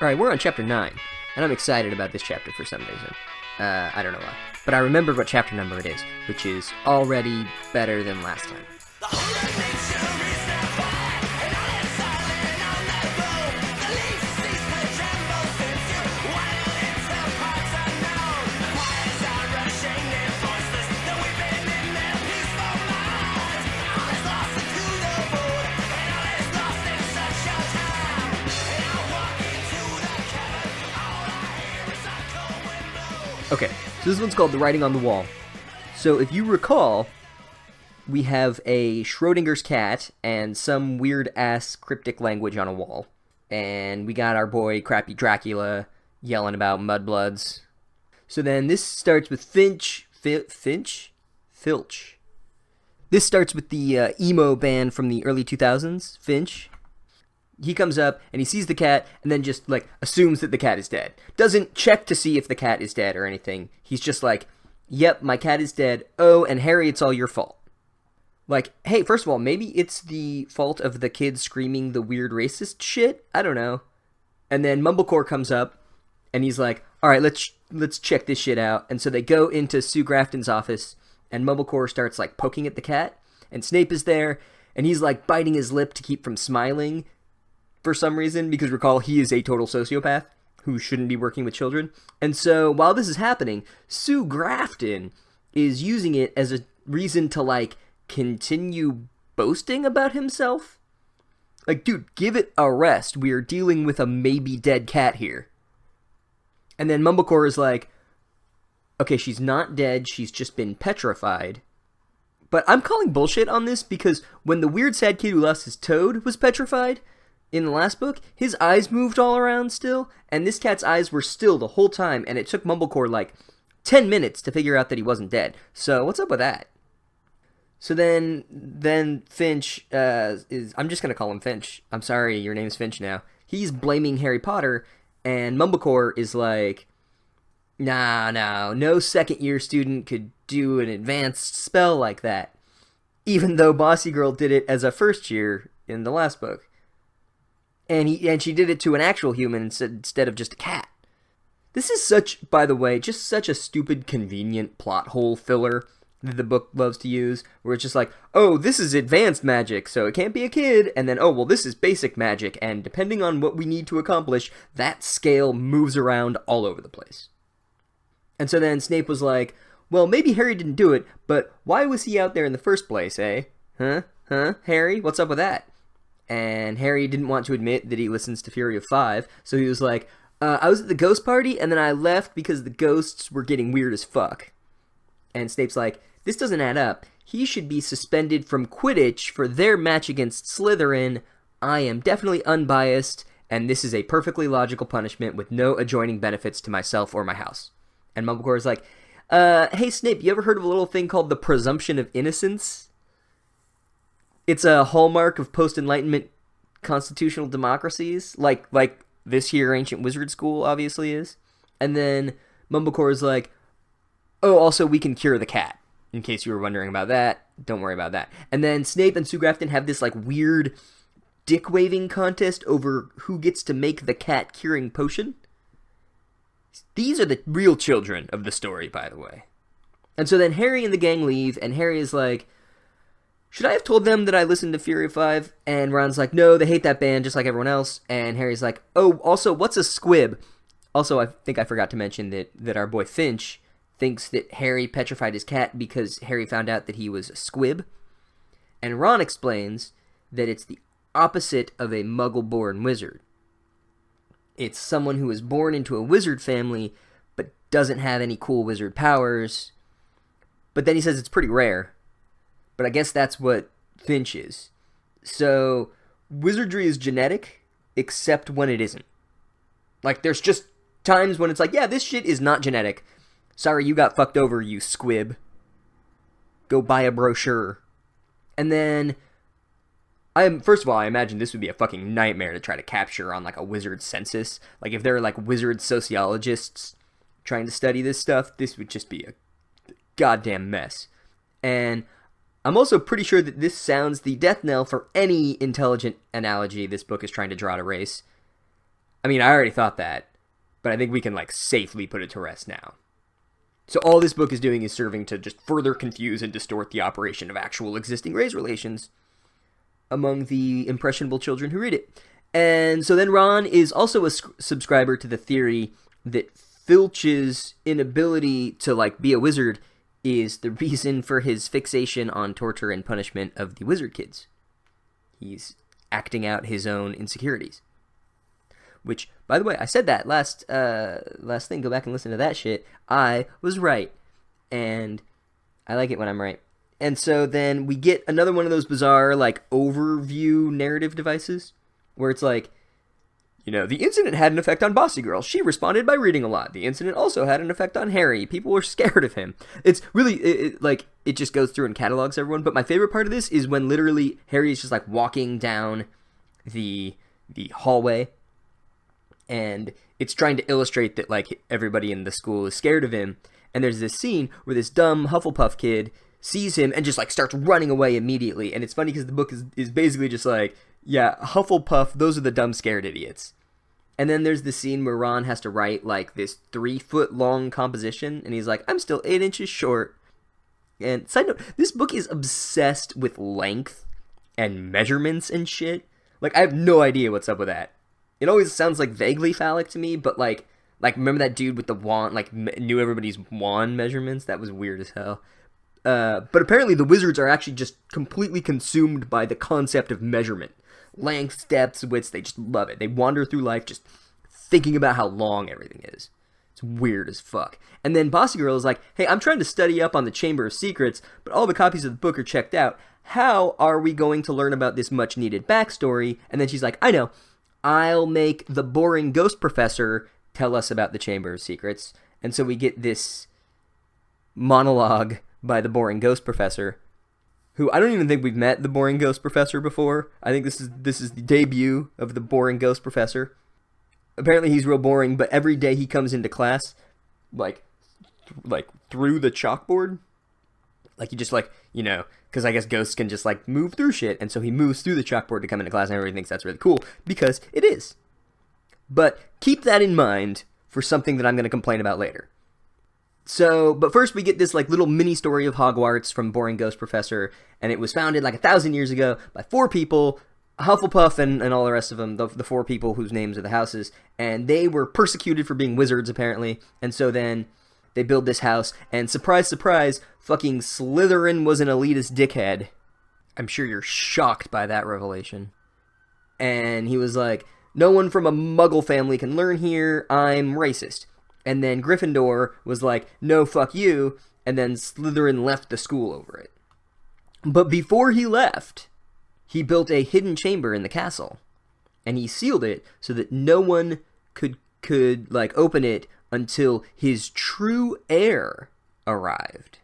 Alright, we're on chapter 9, and I'm excited about this chapter for some reason. I don't know why. But I remembered what chapter number it is, which is already better than last time. Okay, so this one's called The Writing on the Wall. So if you recall, we have a Schrodinger's cat and some weird-ass cryptic language on a wall. And we got our boy Crappy Dracula yelling about mudbloods. So then this starts with Filch? This starts with the emo band from the early 2000s, Finch. He comes up and he sees the cat and then just assumes that the cat is dead. Doesn't check to see if the cat is dead or anything. He's just like, yep, my cat is dead. Oh, and Harry, it's all your fault. Hey, first of all, maybe it's the fault of the kid screaming the weird racist shit? I don't know. And then Mumblecore comes up and he's like, all right, let's check this shit out. And so they go into Sue Grafton's office and Mumblecore starts poking at the cat. And Snape is there and he's biting his lip to keep from smiling for some reason, because recall, he is a total sociopath who shouldn't be working with children. And so while this is happening, Sue Grafton is using it as a reason to continue boasting about himself. Dude, give it a rest. We are dealing with a maybe dead cat here. And then Mumblecore is like, okay, she's not dead, she's just been petrified. But I'm calling bullshit on this because when the weird sad kid who lost his toad was petrified in the last book, his eyes moved all around still, and this cat's eyes were still the whole time, and it took Mumblecore 10 minutes to figure out that he wasn't dead. So what's up with that? So then Finch I'm just going to call him Finch. I'm sorry, your name's Finch now. He's blaming Harry Potter, and Mumblecore is like, no second year student could do an advanced spell like that. Even though Bossy Girl did it as a first year in the last book. And she did it to an actual human instead of just a cat. This is by the way, just such a stupid, convenient plot hole filler that the book loves to use, where it's just oh, this is advanced magic, so it can't be a kid, and then, oh, well, this is basic magic, and depending on what we need to accomplish, that scale moves around all over the place. And so then Snape was like, well, maybe Harry didn't do it, but why was he out there in the first place, eh? Huh, Harry? What's up with that? And Harry didn't want to admit that he listens to Fury of 5, so he was like, I was at the ghost party, and then I left because the ghosts were getting weird as fuck. And Snape's like, this doesn't add up. He should be suspended from Quidditch for their match against Slytherin. I am definitely unbiased, and this is a perfectly logical punishment with no adjoining benefits to myself or my house. And Mumblecore is like, hey Snape, you ever heard of a little thing called the presumption of innocence? It's a hallmark of post-Enlightenment constitutional democracies, like this here ancient wizard school obviously is. And then Mumblecore is like, oh, also we can cure the cat. In case you were wondering about that, don't worry about that. And then Snape and Sue Grafton have this weird dick-waving contest over who gets to make the cat curing potion. These are the real children of the story, by the way. And so then Harry and the gang leave, and Harry is like, should I have told them that I listened to Fury of 5? And Ron's like, no, they hate that band just like everyone else. And Harry's like, oh, also, what's a squib? Also, I think I forgot to mention that our boy Finch thinks that Harry petrified his cat because Harry found out that he was a squib. And Ron explains that it's the opposite of a muggle-born wizard. It's someone who is born into a wizard family but doesn't have any cool wizard powers. But then he says it's pretty rare. But I guess that's what Finch is. So, wizardry is genetic, except when it isn't. There's just times when it's yeah, this shit is not genetic. Sorry, you got fucked over, you squib. Go buy a brochure. And then, first of all, I imagine this would be a fucking nightmare to try to capture on a wizard census. If there are wizard sociologists trying to study this stuff, this would just be a goddamn mess. And I'm also pretty sure that this sounds the death knell for any intelligent analogy this book is trying to draw to race. I mean, I already thought that, but I think we can, like, safely put it to rest now. So all this book is doing is serving to just further confuse and distort the operation of actual existing race relations among the impressionable children who read it. And so then Ron is also a subscriber to the theory that Filch's inability to, like, be a wizard is the reason for his fixation on torture and punishment of the wizard kids. He's acting out his own insecurities. Which, by the way, I said that last thing. Go back and listen to that shit. I was right. And I like it when I'm right. And so then we get another one of those bizarre, like, overview narrative devices. Where it's like, you know, the incident had an effect on Bossy Girls. She responded by reading a lot. The incident also had an effect on Harry. People were scared of him. It's really, it just goes through and catalogs everyone. But my favorite part of this is when literally Harry is just, like, walking down the hallway. And it's trying to illustrate that, like, everybody in the school is scared of him. And there's this scene where this dumb Hufflepuff kid sees him and just, like, starts running away immediately. And it's funny because the book is basically just like, yeah, Hufflepuff, those are the dumb scared idiots. And then there's the scene where Ron has to write, like, this 3-foot-long composition. And he's like, I'm still 8 inches short. And side note, this book is obsessed with length and measurements and shit. Like, I have no idea what's up with that. It always sounds, like, vaguely phallic to me, but, like, remember that dude with the wand, like, knew everybody's wand measurements? That was weird as hell. But apparently the wizards are actually just completely consumed by the concept of measurement. Lengths, depths, widths, they just love it. They wander through life just thinking about how long everything is. It's weird as fuck. And then Bossy Girl is like, hey, I'm trying to study up on the Chamber of Secrets, but all the copies of the book are checked out. How are we going to learn about this much-needed backstory? And then she's like, I know. I'll make the boring ghost professor tell us about the Chamber of Secrets. And so we get this monologue by the boring ghost professor, who I don't even think we've met the boring ghost professor before. I think this is the debut of the boring ghost professor. Apparently he's real boring, but every day he comes into class, like through the chalkboard. Like, he just, like, you know, because I guess ghosts can just, like, move through shit, and so he moves through the chalkboard to come into class, and everybody thinks that's really cool, because it is. But keep that in mind for something that I'm going to complain about later. So, but first we get this, like, little mini story of Hogwarts from Boring Ghost Professor, and it was founded, like, 1,000 years ago by 4 people, Hufflepuff and all the rest of them, the 4 people whose names are the houses, and they were persecuted for being wizards, apparently, and so then they build this house, and surprise, surprise, fucking Slytherin was an elitist dickhead. I'm sure you're shocked by that revelation. And he was like, no one from a Muggle family can learn here, I'm racist. And then Gryffindor was like, no, fuck you, and then Slytherin left the school over it. But before he left, he built a hidden chamber in the castle, and he sealed it so that no one could like, open it until his true heir arrived.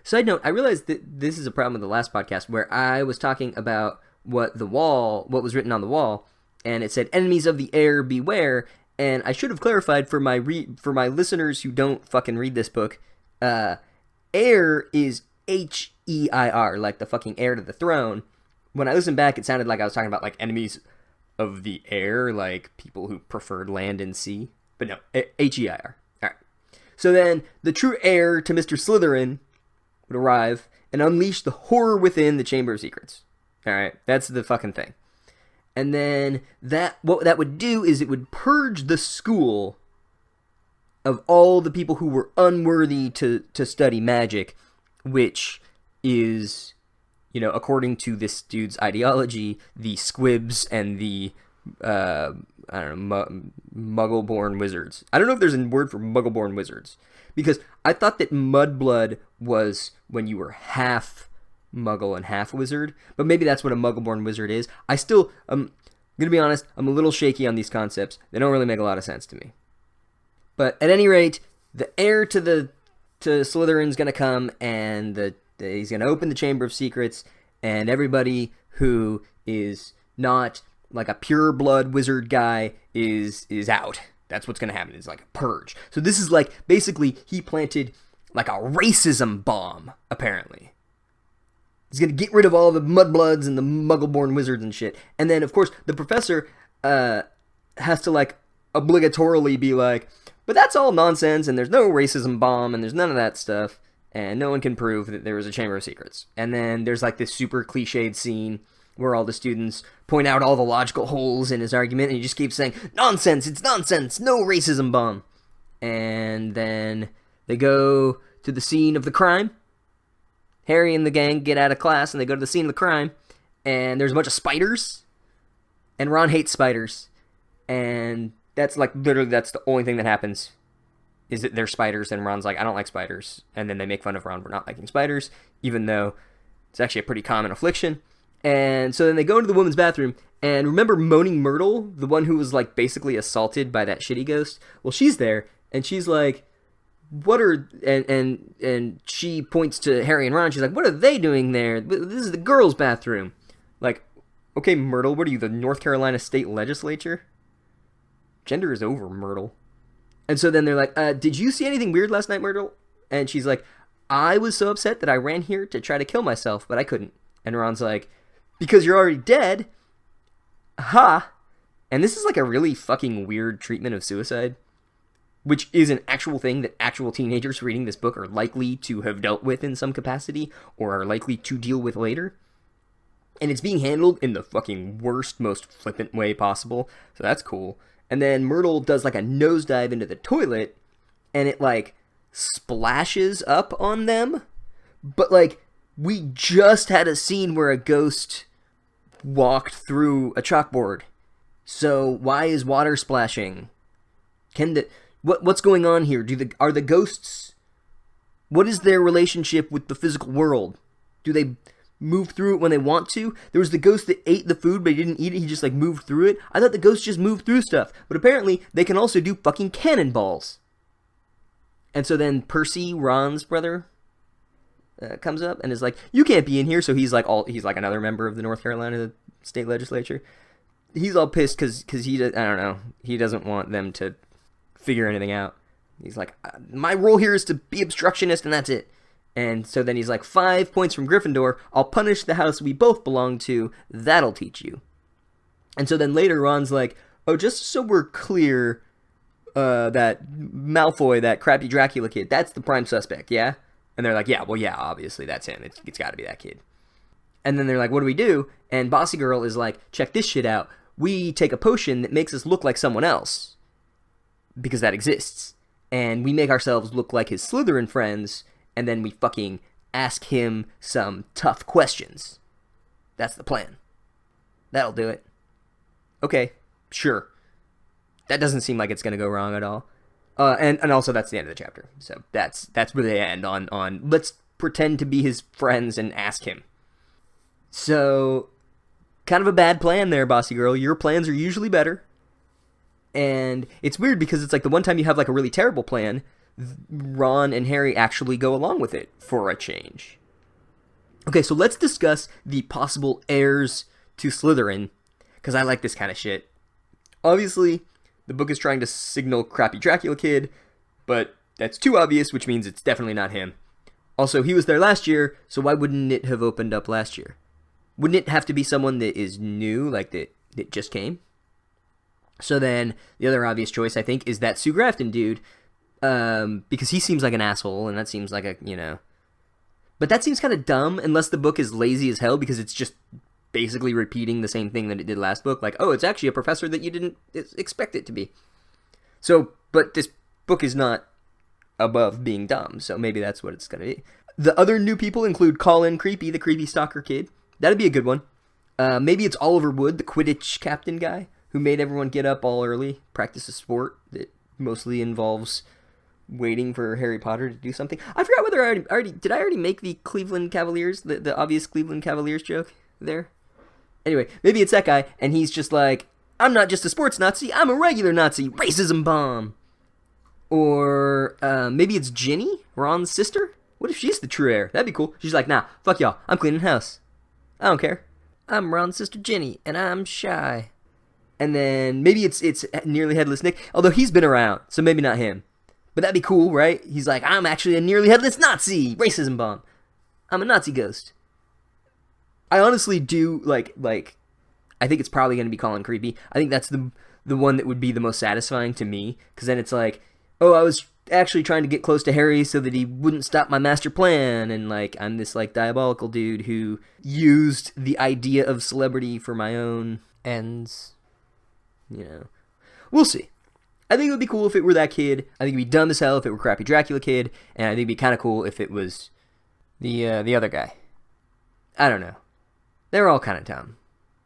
Side note, I realized that this is a problem with the last podcast where I was talking about what was written on the wall, and it said, enemies of the heir beware, and I should have clarified for my listeners who don't fucking read this book, heir is H-E-I-R, like the fucking heir to the throne. When I listened back, it sounded like I was talking about, like, enemies of the air, like people who preferred land and sea. But no, H-E-I-R. All right. So then the true heir to Mr. Slytherin would arrive and unleash the horror within the Chamber of Secrets. All right. That's the fucking thing. And then what that would do is it would purge the school of all the people who were unworthy to study magic, which is, you know, according to this dude's ideology, the squibs and the I don't know, Muggle-born wizards. I don't know if there's a word for Muggle-born wizards, because I thought that Mudblood was when you were half Muggle and half wizard, but maybe that's what a Muggle-born wizard is. I'm gonna be honest, I'm a little shaky on these concepts. They don't really make a lot of sense to me. But at any rate, the heir to Slytherin's gonna come, and he's gonna open the Chamber of Secrets, and everybody who is not like a pure blood wizard guy is out. That's what's going to happen. It's like a purge. So this is like, basically, he planted like a racism bomb, apparently. He's going to get rid of all the mudbloods and the muggle-born wizards and shit. And then, of course, the professor, has to like obligatorily be like, but that's all nonsense, and there's no racism bomb, and there's none of that stuff, and no one can prove that there was a Chamber of Secrets. And then there's like this super cliched scene where all the students point out all the logical holes in his argument, and he just keeps saying, nonsense, it's nonsense, no racism bomb. And then they go to the scene of the crime. Harry and the gang get out of class, and they go to the scene of the crime, and there's a bunch of spiders, and Ron hates spiders. And that's like, literally, that's the only thing that happens, is that they're spiders, and Ron's like, I don't like spiders. And then they make fun of Ron for not liking spiders, even though it's actually a pretty common affliction. And so then they go into the women's bathroom, and remember Moaning Myrtle, the one who was like basically assaulted by that shitty ghost? Well, she's there, and she's like, what are, and she points to Harry and Ron, she's like, what are they doing there? This is the girls' bathroom. Like, okay, Myrtle, what are you, the North Carolina State Legislature? Gender is over, Myrtle. And so then they're like, did you see anything weird last night, Myrtle? And she's like, I was so upset that I ran here to try to kill myself, but I couldn't. And Ron's like, because you're already dead? Ha! And this is like a really fucking weird treatment of suicide, which is an actual thing that actual teenagers reading this book are likely to have dealt with in some capacity, or are likely to deal with later. And it's being handled in the fucking worst, most flippant way possible, so that's cool. And then Myrtle does like a nosedive into the toilet, and it like splashes up on them. But like, we just had a scene where a ghost walked through a chalkboard. So why is water splashing? What's going on here? Are the ghosts, what is their relationship with the physical world? Do they move through it when they want to? There was the ghost that ate the food, but he didn't eat it, he just like moved through it. I thought the ghosts just moved through stuff, but apparently they can also do fucking cannonballs. And so then Percy, Ron's brother, comes up and is like, you can't be in here. So he's like another member of the North Carolina State Legislature. He's all pissed because I don't know, he doesn't want them to figure anything out. He's like, my role here is to be obstructionist, and that's it. And so then he's like, 5 points from Gryffindor, I'll punish the house we both belong to, that'll teach you. And so then later Ron's like, oh, just so we're clear, that Malfoy, that crappy Dracula kid, that's the prime suspect, yeah? And they're like, yeah, well, yeah, obviously that's him, it's gotta be that kid. And then they're like, what do we do? And Bossy Girl is like, check this shit out, we take a potion that makes us look like someone else, because that exists, and we make ourselves look like his Slytherin friends, and then we fucking ask him some tough questions. That's the plan. That'll do it. Okay, sure. That doesn't seem like it's gonna go wrong at all. And also that's the end of the chapter. So that's where they end on let's pretend to be his friends and ask him. So, kind of a bad plan there, Bossy Girl. Your plans are usually better. And it's weird because it's like the one time you have like a really terrible plan, Ron and Harry actually go along with it for a change. Okay, so let's discuss the possible heirs to Slytherin, because I like this kind of shit. Obviously, the book is trying to signal crappy Dracula kid, but that's too obvious, which means it's definitely not him. Also, he was there last year, so why wouldn't it have opened up last year? Wouldn't it have to be someone that is new, like that just came? So then, the other obvious choice, I think, is that Sue Grafton dude, because he seems like an asshole, and that seems like a, you know... But that seems kind of dumb, unless the book is lazy as hell, because it's just basically repeating the same thing that it did last book. Like, oh, it's actually a professor that you didn't expect it to be. So, but this book is not above being dumb, so maybe that's what it's gonna be. The other new people include Colin Creepy, the creepy stalker kid. That'd be a good one. Maybe it's Oliver Wood, the Quidditch captain guy, who made everyone get up all early, practice a sport that mostly involves waiting for Harry Potter to do something. I forgot whether I already make the Cleveland Cavaliers, the obvious Cleveland Cavaliers joke there? Anyway, maybe it's that guy, and he's just like, I'm not just a sports Nazi, I'm a regular Nazi, racism bomb. Or maybe it's Ginny, Ron's sister? What if she's the true heir? That'd be cool. She's like, nah, fuck y'all, I'm cleaning house. I don't care. I'm Ron's sister Ginny, and I'm shy. And then maybe it's Nearly Headless Nick, although he's been around, so maybe not him. But that'd be cool, right? He's like, I'm actually a nearly headless Nazi! Racism bomb. I'm a Nazi ghost. I honestly do, like, I think it's probably going to be Colin Creepy. I think that's the one that would be the most satisfying to me, because then it's like, oh, I was actually trying to get close to Harry so that he wouldn't stop my master plan, and like I'm this like diabolical dude who used the idea of celebrity for my own ends. You know, we'll see. I think it would be cool if it were that kid. I think it'd be dumb as hell if it were Crappy Dracula Kid, and I think it'd be kind of cool if it was the other guy. I don't know. They're all kind of dumb.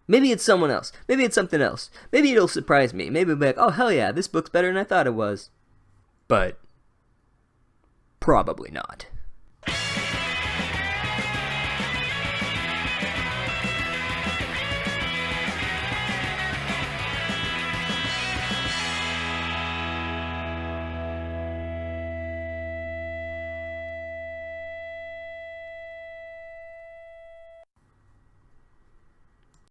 Maybe it's someone else. Maybe it's something else. Maybe it'll surprise me. Maybe it'll be like, oh hell yeah, this book's better than I thought it was. But probably not.